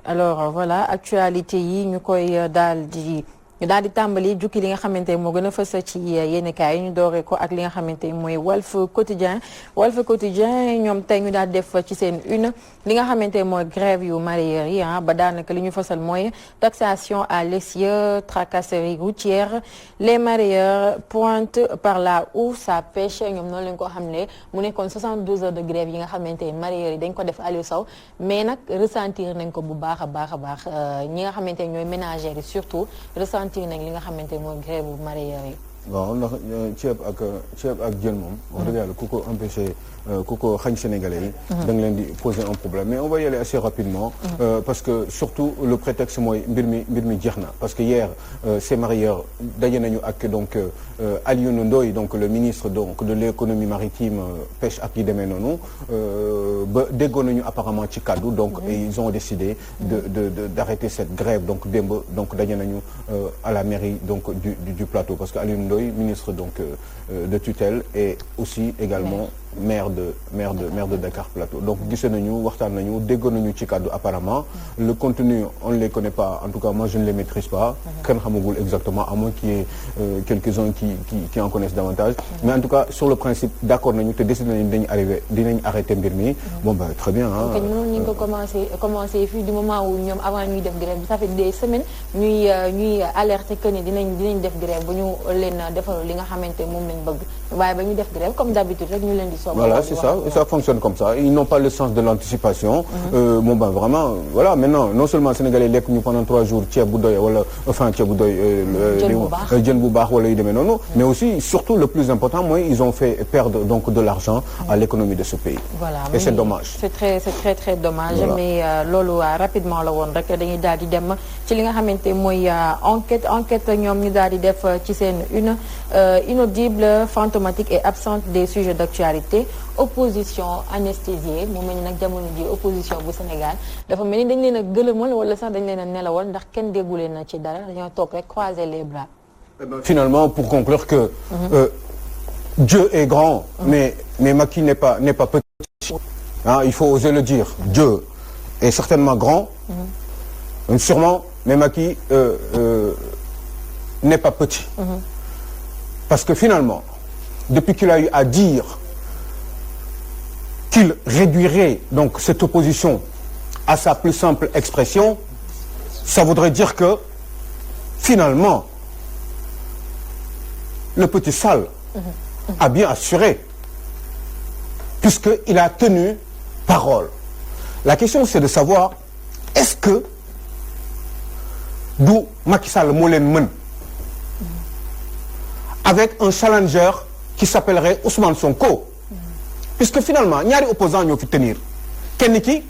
alors voilà actualité yi ñu koy daal di tàmbali jukki li nga xamante ne moo gën a fës ci yenn kaay yi ñu dooree ko ak li nga xamante ni mooy Walf Quotidien ñoom tey ñu daal def ci seen une li nga xamante ne mooy grève yu mareyeurs yi ba daanaka li ñu fësal mooy taxation à l'essieu tracasserie routière les mareyeurs pointent par là où ça pêche ñoom noonu lañ ko xam ne mu nekkoon 72 heures de grève yi nga xamante ne mareyeurs yi dañ ko def Aliou Sow mais nag ressentir nañ ko bu baax a baax ñi nga xamante ne ñooy ménagères yi surtout sentir nañ li nga xamante ne mooy grève bu mareyeurs yi. waaw ndax ceeb ak jën moom. wax dëgg yàlla ku ko empêché ku ko xañ Sénégalais yi. da nga leen di poser un problème mais on va y aller assez rapidement. parce que surtout le prétexte mooy mbir mi jeex na parce que hier ces mareyeurs daje nañu ak donc Alioune Ndoye donc le ministre donc de l'économie maritime pêche ak yi demee noonu ba déggoon nañu apparemment ci kaddu donc ils ont décidé d'arrêter cette grève donc démb donc daje nañu à la mairie donc du plateau parce que Alioune Ndoye ministre donc de tutelle et aussi également maire de Dakar Plateau donc gisee nañu waxtaan nañu déggoon nañu ci kaddu apparemment le contenu on ne les connaît pas en tout cas moi je ne les maîtrise pas kenn xamagul exactement à moins qu'il y ait quelques-uns qui en connaissent davantage mais en tout cas sur le principe d'accord nañu te décidé nañu dinañ arrêter mbir mi bon bah très bien ah. ñu ngi ko commencé fii du moment où ñoom avant ñuy def grève ça fait des semaines ñuy alerter que ni dinañ def grève bu ñu leen defal li nga xamante moom lañ bëgg waaye ba ñu def grève comme d'habitude rek ñu leen di voilà c'est ça et ça fonctionne comme ça ils n'ont pas le sens de l'anticipation bon ben vraiment voilà maintenant non seulement sénégalais lekk ñu pendant 3 jours ceeb bu doy wala enfin ceeb bu doy jën bu baax wala yu demee noonu mais aussi surtout le plus important mooy ils ont fait perdre donc de l'argent à l'économie de ce pays voilà et c'est dommage c'est très dommage voilà. Mais loolu rapidement la woon rek dañuy daal di dem ci li nga xamante mooy enquête ñoom ñu daal di def ci seen une inaudible fantomatique et absente des sujets d'actualité opposition anesthésiée mu mel ni nag jamono ji opposition bu Sénégal dafa mel ni dañ leen a gëlëmal wala sax dañ leen a nelawal ndax kenn dégguleen na ci dara dañoo toog rek croiser les bras. Finalement pour conclure que Dieu est grand mais Macky n'est pas petit il faut oser le dire Dieu est certainement grand sûrement mais Macky n'est pas petit parce que finalement depuis qu'il a eu à dire qu'il réduirait donc cette opposition à sa plus simple expression, ça voudrait dire que finalement le petit sale a bien assuré puisqu'il a tenu parole. La question c'est de savoir est-ce que du Macky Sall moo leen mën avec un challenger qui s'appellerait Ousmane Sonko puisque finalement ñaari opposants ñoo fi tenir kenn ki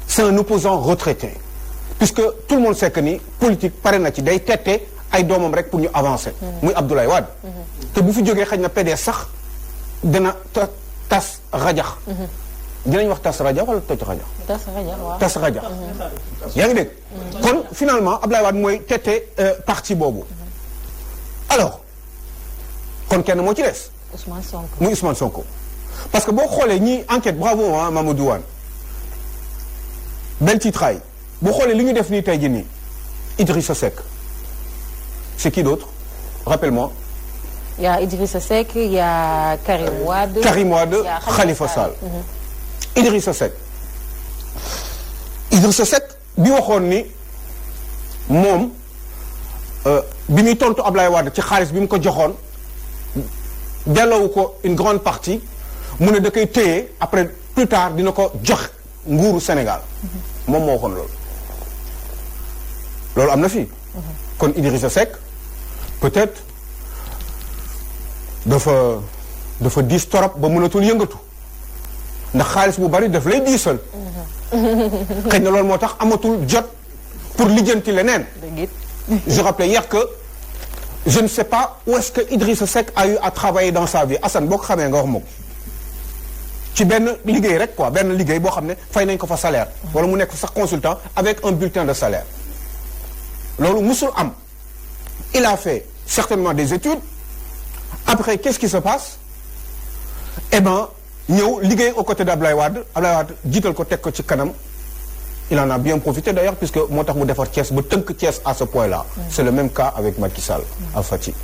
c'est un opposant retraité puisque tout le monde sait que ni politique pare na ci day tette ay doomam rek pour ñu avancer muy Abdoulaye Wade te bu fi jógee xëy na PDS sax dina tas rajax dinañ wax tas rajax wala toj rajax tas rajax yaa ngi dégg kon finalement Abdoulaye Wade mooy tette parti boobu alors kon kenn moo ci des muy Ousmane Sonko parce que boo xoolee ñi enquête bravo Mamadou Wane benn titraay boo xoolee li ñu def nii tey jii nii Idrissa Seck c'est qui d'autre rappelle-moi. Il y a Idrissa Seck, il y a Karim Wade, Khalifa Sall. Idrissa Seck bi waxoon ni moom bi muy tontu Ablaye Wade ci xaalis bi mu ko joxoon delloowu ko une grande partie mu ne da koy téye après plus tard dina ko jox nguuru Sénégal moom moo waxoon loolu am na fi. kon Idrissa Seck peut-être dafa diis torop ba mënatul yëngatu ndax xaalis bu bari daf lay diisal. xëy na loolu moo tax amatul jot pour lijjanti leneen. je rappelais hier que je ne sais pas où est-ce que Idrissa Seck a eu à travailler dans sa vie Assane boo ko xamee nga wax moom ci benn liggéey rek quoi benn liggéey boo xam ne fay nañ ko fa salaire. wala mu nekk sax consultant avec un bulletin de salaire. loolu musul am il a fait certainement des études après qu'est-ce qui se passe eh ben ñëw liggéey aux côtés d'Ablaye Wade jiital ko teg ko ci kanam il en a bien profité d'ailleurs puisque moo tax mu defar Thiès ba tënk Thiès à ce point-là. C'est le même cas avec Macky Sall à Fatick.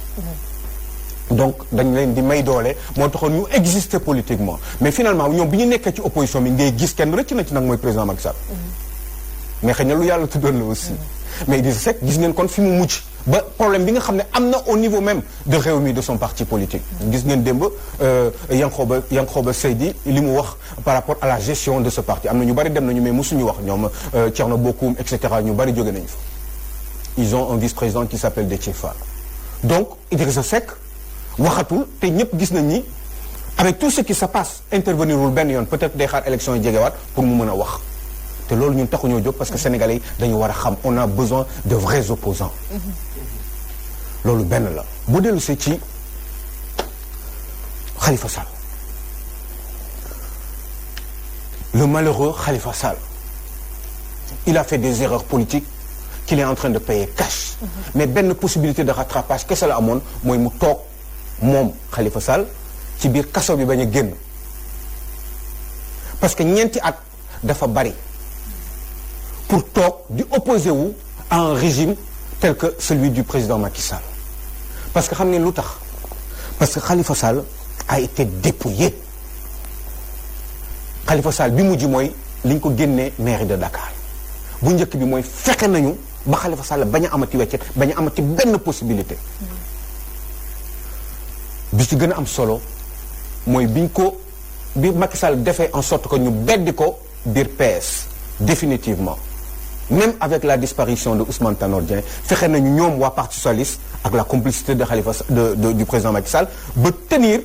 Donc dañ leen di may doole moo taxoon ñu exister politiquement mais finalement ñoom bi ñu nekkee ci opposition bi ngay gis kenn rëcc na ci nag mooy président Macky Sall. mais xëy na lu yàlla tuddoon la aussi. mais Idrissa Seck gis ngeen kon fi mu mujj ba problème bi nga xam ne am na au niveau même de Rewmi de son parti politique. gis ngeen démb Yankhoba Seydi li mu wax par rapport à la gestion de ce parti am na ñu bari dem nañu mais mosuñu wax ñoom Thierno Bocoum et cetera ñu bari jóge nañu fa. ils ont un vice-président qui s'appelle Déthié Fall. donc Idrissa Seck waxatul te ñëpp gis nañ ni avec tout ce qui se passe intervenir wul benn yoon peut-être day xaar élection yi jegewaat pour mu mën a wax. te loolu ñun taxuñoo jóg parce que sénégalais yi dañu war a xam on a besoin de vrais opposants loolu benn la bu dellu si ci Khalifa Sall le malheureux Khalifa Sall il a fait des erreurs politiques qu'il est en train de payer cash mais benn possibilité de rattrapage kese la amoon mooy mu toog moom Khalifa Sall ci biir kaso bi bañ a génn parce que ñeenti at dafa bari pour toog di opposer wu à un régime tel que celui du président Macky Sall parce que xam ngeen lu tax parce que Khalifa Sall a été dépouillé Khalifa Sall bi mujj mooy li ñu ko génnee mairie de Dakar bu njëkk bi mooy fexe nañu ba Khalifa Sall bañ a amati weccet bañ a amati benn possibilité bi ci gën a am solo mooy bi Macky Sall defee en sorte que ñu beddi ko biir PS définitivement même avec la disparition de Ousmane Tanor Dieng fexe nañu ñoom waa Parti socialiste ak la complicité de Khalifa du président Macky Sall ba tenir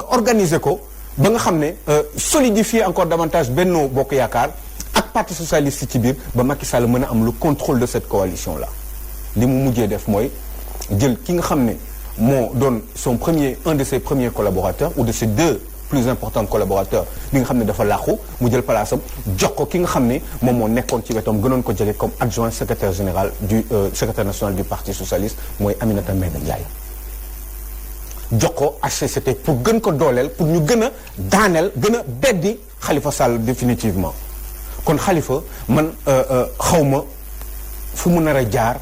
organiser ko ba nga xam ne solidifier encore davantage Benno Bokk Yaakaar ak Parti socialiste ci biir ba Macky Sall mën a am le contrôle de cette coalition là li mu mujjee def mooy jël ki nga xam ne moo doon un de ses premiers collaborateurs ou de ses deux plus importants collaborateurs bi nga xam ne dafa làqu mu jël place am jox ko ki nga xam ne moom moo nekkoon ci wetam gënoon ko jege comme adjoint secrétaire général du secrétaire national du Parti socialiste mooy Aminata Mbengue Ndiaye jox ko HCCT pour gën ko dooleel pour ñu gën a daaneel gën a beddi Khalifa Sall définitivement kon Khalifa man xawma fu mu nar a jaar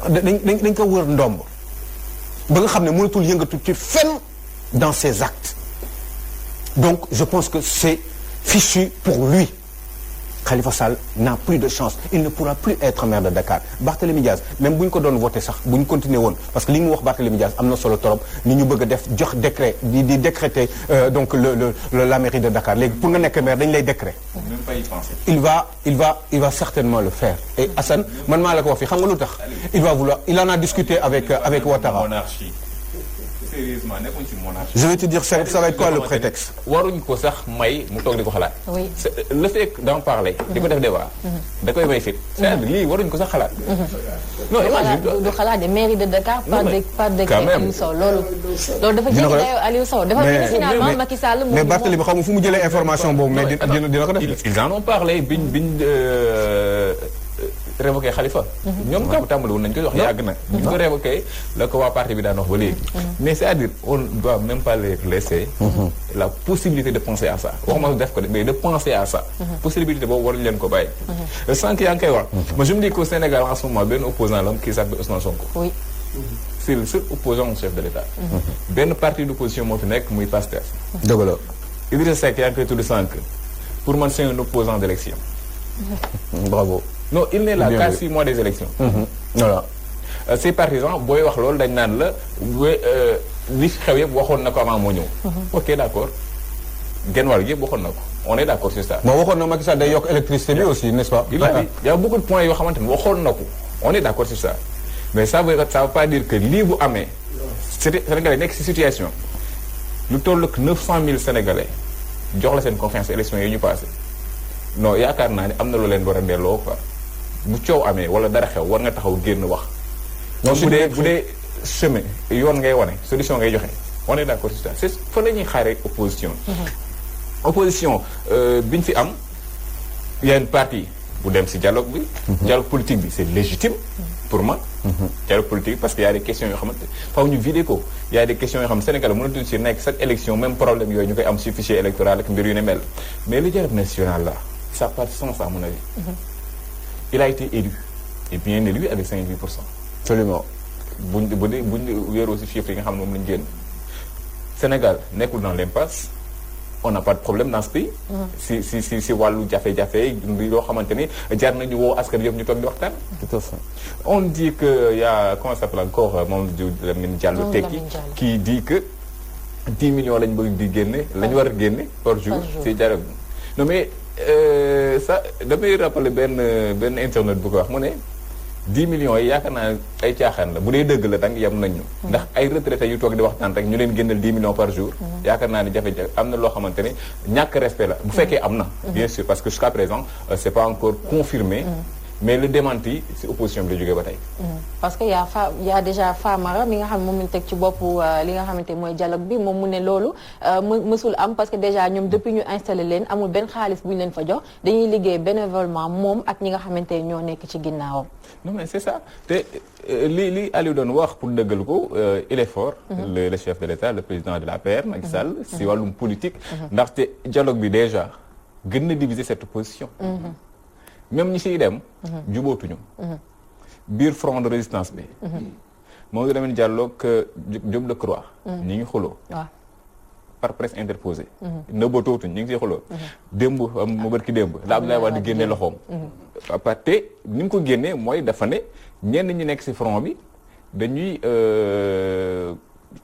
dañ ko wër ndomb ba nga xam ne mënatul yëngatu ci fenn dans ses actes donc je pense que c'est fichu pour lui Khalifa Sall n'a plus de chance il ne pourra plus être maire de Dakar Barthélémy Diaz même bu ñu ko doon voté sax bu ñu continuer woon parce que li mu wax Barthélémy Diaz am na solo torop ni ñu bëgg a def jox décret di décréter donc la mairie de Dakar léegi pour nga nekk maire dañu lay décret. même pas y penser. il va certainement le faire et Assane man maa la ko wax fii xam nga lu tax il en a discuté avec Ouattara. Monarchie. Sérieusement nekkuñ ci monarchie. je vais te dire ça va être quoi le prétexte. waruñ ko sax may mu toog di ko xalaat. oui le fait d'en parler. di ko def débat. da koy may fit. c'est-à-dire lii waruñ ko sax xalaat. non imagine du xalaat de mairie de Dakar par décret Aliou Sow loolu dafa jéggi dayoo Aliou Sow dafa mel ni finalement Macky Sall mais Barthélémy xam nga fu mu jëlee information boobu mais dina ko def. ils en ont parlé biñ révoqué Khalifa. ñoom tàmbali woon nañu ko wax yàgg na. bu ñu ko révoqué la ko waa parti bi daan wax ba léegi. mais c'est-à-dire on doit même pas les laisser. la possibilité de penser à ça. waxuma def ko de mais de penser à ça. possibilité boobu waruñu leen ko bàyyi. sànq yaa ngi koy wax. moi je me dis qu'au Sénégal en ce moment benn opposant la qui s'appelle Ousmane Sonko. oui. c'est le seul opposant au chef de l'État. benn parti d'opposition moo fi nekk muy Pastef. dëgg la. Idrissa Seck yaa ngi koy tudd sànq pour man c'est un opposant d'élection. bravo. non il n'est là qu'à 6 mois des élections. voilà. ses partisans booy wax loolu dañ naan la li fi xew yëpp waxoon na ko avant moo ñëw. ok d'accord genn wàll yëpp waxoon na ko on est d'accord sur ça. bon waxoon na Macky Sall day yokk électricité bi aussi n'est-ce pas. il y a beaucoup de points yoo xamante ne waxoon na ko on est d'accord sur ça mais ça veut pas dire que lii bu amee Sénégalais nekk ci situation lu toll ak 900 000 Sénégalais jox la seen confiance élection yi ñu passé non yaakaar naa ne am na lu leen war a delloo quoi bu coow amee wala dara xew war nga taxaw génn wax. non bu dee chemin yoon ngay wane solution ngay joxe on est d'accord sur ça c'est fa la ñuy xaaree opposition. opposition bi ñu fi am y a une partie bu dem ci dialogue bi. dialogue politique bi c'est légitime pour moi. dialogue politique parce que y a des questions yoo xamante faaw ñu vider ko y a des questions yoo xam Sénégal mënatuñ ci nekk chaque élection même problème yooyu ñu koy am ci fichier électoral ak mbir yu ne mel mais le dialogue national là ça n'a pas de sens à mon avis. Il a été élu et bien élu avec 58%. absolument. buñ wéeroo si chiffres yi nga xam ne moom lañu génn Sénégal nekkul dans l'impasse on n'a pas de problème dans ce pays. si wàllu jafe-jafe yoo xamante ni jar nañu woo askan yëpp ñu toog di waxtaan. tout à fait. on dit que y a comment ça s'appelle encore Mamadou Lamine Diallo tekki qui dit que 10 millions lañ bëgg di génne lañ war a génne par jour si dialogue bi non mais ça damay rappeler benn internet bu ko wax mu ne 10 millions yi yaakaar naa ay caaxaan la bu dee dëgg la dang yem nañu ndax ay retraités yu toog di waxtaan rek ñu leen génnal 10 millions par jour yaakaar naa ni jafe-jafe am na loo xamante ne ñàkk respect la bu fekkee am na bien sûr parce que jusqu'à présent c'est pas encore confirmé mais le démenti ci opposition bi la jógee ba tey parce que y a déjà Famara mi nga xam moom lañ teg ci bopp li nga xamante mooy dialogue bi moom mu ne loolu mësul am parce que déjà ñoom depuis ñu installé leen amul benn xaalis bu ñu leen fa jox dañuy liggéey bénévolement moom ak ñi nga xamante ñoo nekk ci ginnaawam. non mais c'est ça te li Aliou doon wax pour dëggal ko il est fort. le chef de l'État le président de l'APR Macky Sall ci wàllum politique. ndaxte dialogue bi déjà gën na diviser cette opposition. même ñi siy dem. jubootuñu. biir front de résistance bi. Mamadou Lamine Diallo ak Diop Decroix. ñi ngi xuloo. par presse interposée. nëbbatootuñ ñi ngi siy xuloo. démb mu bërki démb la Abdoulaye Wade génne loxoom. parce que ni mu ko génnee mooy dafa ne ñenn ñi nekk si front bi dañuy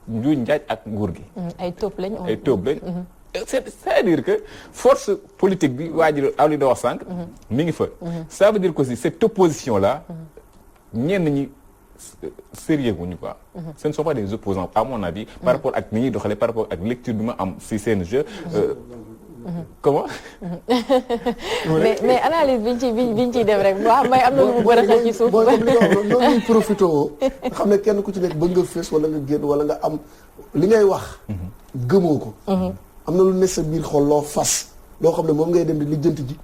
njuuñ njaaj ak nguur gi. ay tóob lañ. c'est-à-dire que force politique bi waa ji Ali da wax sànq. mi ngi fa. ça veut dire que aussi cette opposition là. ñenn ñi sérieux wuñu quoi. ce ne sont pas des opposants à mon avis. par rapport ak ni ñuy doxalee par rapport ak lecture bi ma am si seen jeu. comment. mais analyse biñ ciy dem rek waaw may am na lu mu bëri xel ci suuf. booy comme li nga wax noonu ñuy profité nga xam ne kenn ku ci nekk bëgg nga fees wala nga génn wala nga am li ngay wax. gëmoo ko. am na lu ne sa biir xol loo fas loo xam ne moom ngay dem di lijjanti ji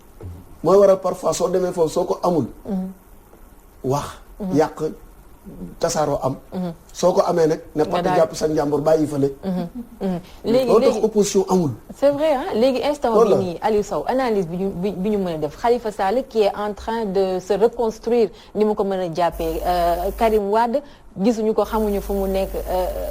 mooy waral parfois soo demee foofu soo ko amul wax yàq tasaaroo am soo ko amee nag ne pat jàpp sa njàmbur bàyyi fële loolu tax opposition amul c'est vrai ah léegi instant bi nii Aliou Sow analyse bi ñu mën a def Khalifa Sall qui est en train de se reconstruire ni mu ko mën a jàppee Karim Wade gisuñu ko xamuñu fu mu nekk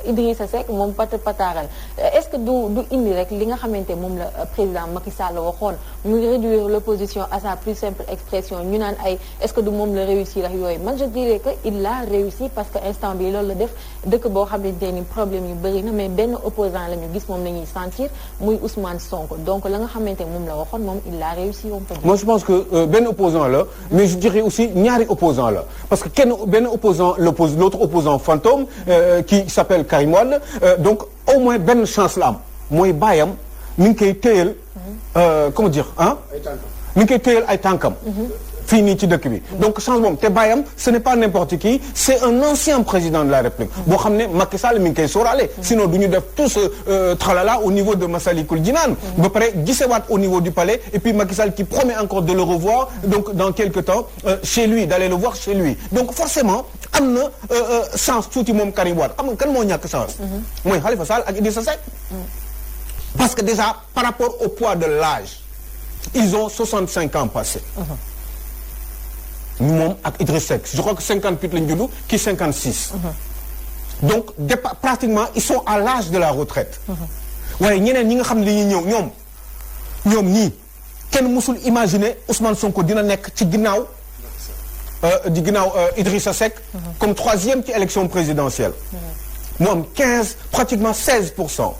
Idrissa Seck moom pataaral est-ce que du indi rek li nga xamante moom la président Macky Sall waxoon muy réduire l'opposition à sa plus simple expression ñu naan ay est-ce que du moom la réussir ak yooyu man je dirais que il l'a réussi parce que instant bi loolu la def dëkk boo xamante ni problème yu bëri na mais benn opposant la ñu gis moom la ñuy sentir muy Ousmane Sonko donc la nga xamante moom la waxoon moom il l'a réussi on peut dire. Moi je pense que benn opposant la mais je dirais aussi ñaari opposant la parce que benn opposant l'oppose l'autre opposant fantôme qui s'appelle Karim Wade donc au moins benn chance la am mooy baayam mi ngi koy téyel comment dire ah mi ngi koy téyel ay tànkam fii nii ci dëkk bi donc chance moom te baayam ce n'est pas n'importe qui c'est un ancien président de la République boo xam ne Macky Sall mi ngi koy sóoraale sinon du ñu def tout ce tralala au niveau de Massalikul Jinaan ba pare gisewaat au niveau du palais et puis Macky Sall qui promet encore de le revoir donc dans quelque temps chez lui d'aller le voir chez lui donc forcément am na chance tuuti moom Karim Wade xam nga kan moo ñàkk chance mooy Khalifa Sall ak Idrissa Seck parce que déjà par rapport au poids de l'âge ils ont 65 ans passés moom ak Idrissa Seck je crois que 58 lañ judd kii 56 donc pratiquement ils sont à l'âge de la retraite waaye ñeneen ñi nga xam ne li ñuy ñëw ñoom ñii kenn musul imaginer Ousmane Sonko dina nekk ci ginnaaw Idrissa Seck comme troisième ci élection présidentielle mu am pratiquement 16%.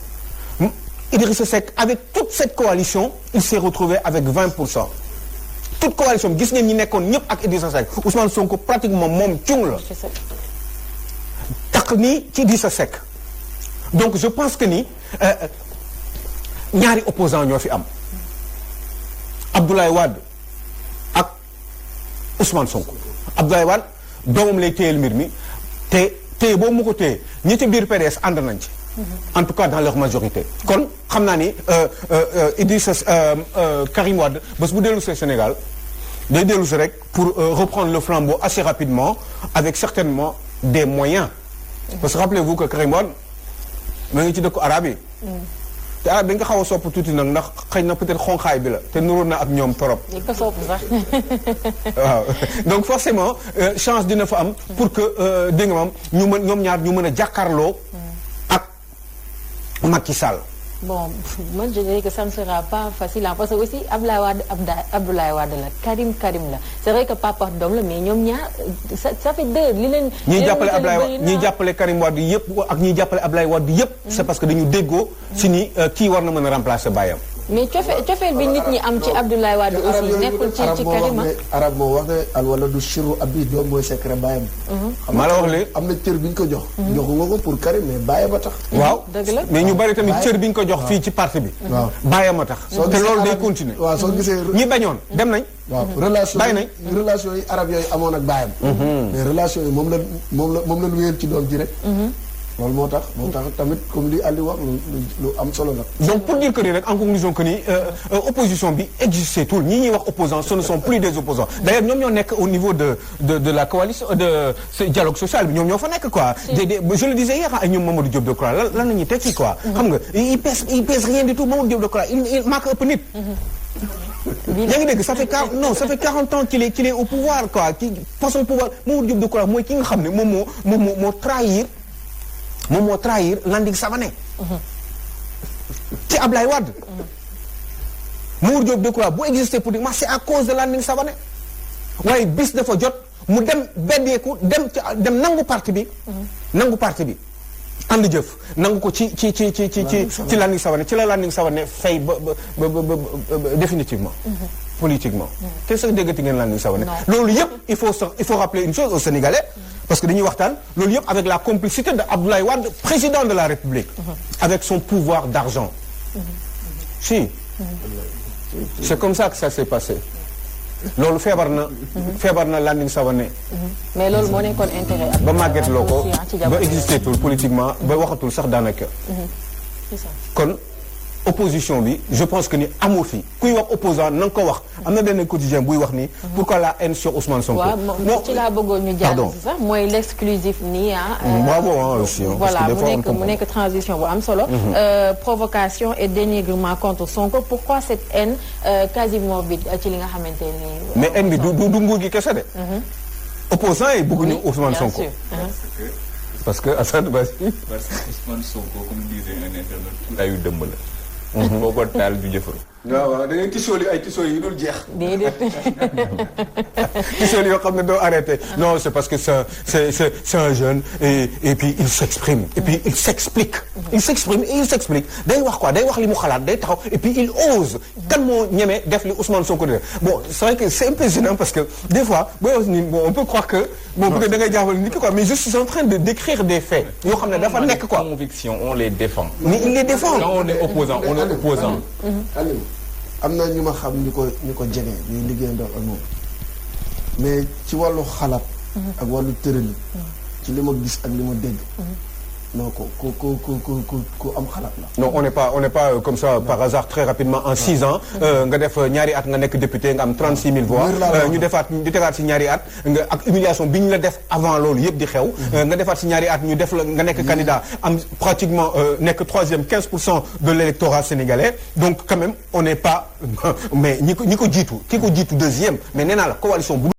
Idrissa Seck avec toute cette coalition il s'est retrouvé avec 20%. toute coalition gis ngeen ñi nekkoon ñëpp ak Idrissa Seck Ousmane Sonko pratiquement moom cung la tax nii ci Idrissa Seck donc je pense que ni ñaari opposants ñoo fi am Abdoulaye Wade ak Ousmane Sonko Abdoulaye Wade doomam lay téyel mbir mi te téye boobu mu ko téye ñi ci biir PDS ànd nañ ci en tout cas dans leur majorité kon xam naa ni Idrissa Karim Wade bés bu dellu see Sénégal day dellu si rek pour reprendre le flambeau assez rapidement avec certainement des moyens parce que rappelez-vous que Karim Wade ma ngi ci dëkku arabe yi te arab dañ ko xaw a sopp tuuti nag ndax xëy na peut-être xonqaay bi la te nuróo na ak ñoom torop. dañ ko sopp sax. waaw donc forcément chance dina fa am pour que dégg nga maam ñu mën ñoom ñaar ñu mën a jàkkaarloo ak Macky Sall. Bon, moi je dirais que ça ne sera pas facile hein, parce que aussi Abdoulaye Wade la Karim la c'est vrai que papa doom la mais ñoom ñaar ça fait deux li leen. ñiy jàppale Abdoulaye ñiy jàppale Karim Wade yëpp ak ñiy jàppale Abdoulaye Wade yëpp. c'est parce que dañu déggoo si ni kii war na mën a remplacer baayam. mais cofeel bi nit ñi am ci Abdoulaye Wade aussi nekkul ci Karim. arab moo wax ne al waladu sirru abi doom mooy secret baayam. maa la wax léegi am na cër bi ñu ko jox. joxu nga ko pour Karim mais baayam a tax. waaw dëgg la mais ñu bari tamit cër bi ñu ko jox fii ci parti bi. waaw baayam a tax. te loolu day continuer. waaw soo gisee. ñi bañoon dem nañ. waaw relation bàyyi nañ relation yi arab yooyu amoon ak baayam. mais relation yi moom la lu wéyal ci doom ji rek. loolu moo tax tamit comme li Aliou wax lu am solo la. donc pour dire que ni rek en conclusion que ni opposition bi existé tout ñi ñuy wax opposants ce ne sont plus des opposants d'ailleurs ñoom ñoo nekk au niveau de la coalition de ce dialogue social bi ñoom ñoo fa nekk quoi. je le disais hier ay ñoom Mamadou Diop Decroix lan la ñuy tekki quoi. xam nga il pèse rien du tout Mamadou Diop Decroix il manque ëpp nit. yaa ngi dégg ça fait 40 ans qu'il est au pouvoir quoi ki façon pouvoir Mamadou Diop Decroix mooy ki nga xam ne moom moo trahir Landing Savané ci Ablaye Wade. Mamadou Diop Decroix bu existé politiquement c'est à cause de Landing Savané waaye bis dafa jot mu dem beddeeku dem nangu parti bi. nangu parti bi ànd jëf nangu ko ci Landing Savané ci la Landing Savané fay ba définitivement. politiquement. qu'est-ce que déggati ngeen Landing Savané. loolu yëpp il faut rappeler une chose aux Sénégalais. parce que dañuy waxtaan loolu yëpp avec la complicité de Abdoulaye Wade président de la République. avec son pouvoir d'argent. si. c'est comme ça que ça s'est passé. loolu feebar na Landing Savané. mais loolu moo nekkoon intérêt. ba màgget loo ko ba existé tul politiquement ba waxatul sax daanaka. c'est ça. kon opposition bi je pense que ni amoo fi kuy wax opposant na nga ko wax am na benn quotidien buy wax ni. pourquoi la haine sur Ousmane Sonko. waaw ci laa bëggoon ñu jàll si sax mooy l'exclusif nii bravo aussi voilà mu nekk transition bu am solo. provocation et dénigrement contre Sonko pourquoi cette haine quasi morbide ci li nga xamante ni. mais haine bi du nguur gi kese de. opposant yi bëgguñu Ousmane Sonko. parce que Assane Bassi. parce que Ousmane Sonko comme disait un internaute laayu dëmb la. boo ko taal du jëfaru. waaw da ngay tisooli ay tisooli yu dul jeex. déedéet. tisooli yoo xam ne doo arrêté. non c'est parce que c'est un jeune et puis il s'exprime et puis il s'explique. il s'exprime et il s'explique day wax quoi day wax li mu xalaat day taxaw et puis il ose. kan moo ñeme def li Ousmane Sonko di def bon c'est vrai que c'est un peu gênant parce que des fois booy wax ni bon on peut croire que bon peut-être da ngay jaaxal nit ki quoi mais je suis en train de décrire des faits. yoo xam ne dafa nekk quoi. conviction on les défend. mais il les défend. quand on est opposant on est opposant. Aliou am na ñu ma xam ñu ko jege ñuy liggéeyandoo ak moom mais ci wàllu xalaat. ak wàllu tërëli. ci li ma gis ak li ma dégg. non ku am xalaat la. non on n'est pas comme ça par hasard très rapidement en 6 ans. nga def ñaari at nga nekk député nga am 36 000 voix. ñu tegaat si ñaari at nga ak humiliation bi ñu la def avant loolu yëpp di xew. nga defaat si ñaari at ñu def la nga nekk candidat am pratiquement nekk 3e 15% de l'électorat sénégalais donc quand même on n'est pas mais ñi ko jiitu ki ko jiitu 2e mais nee naa la coalition bu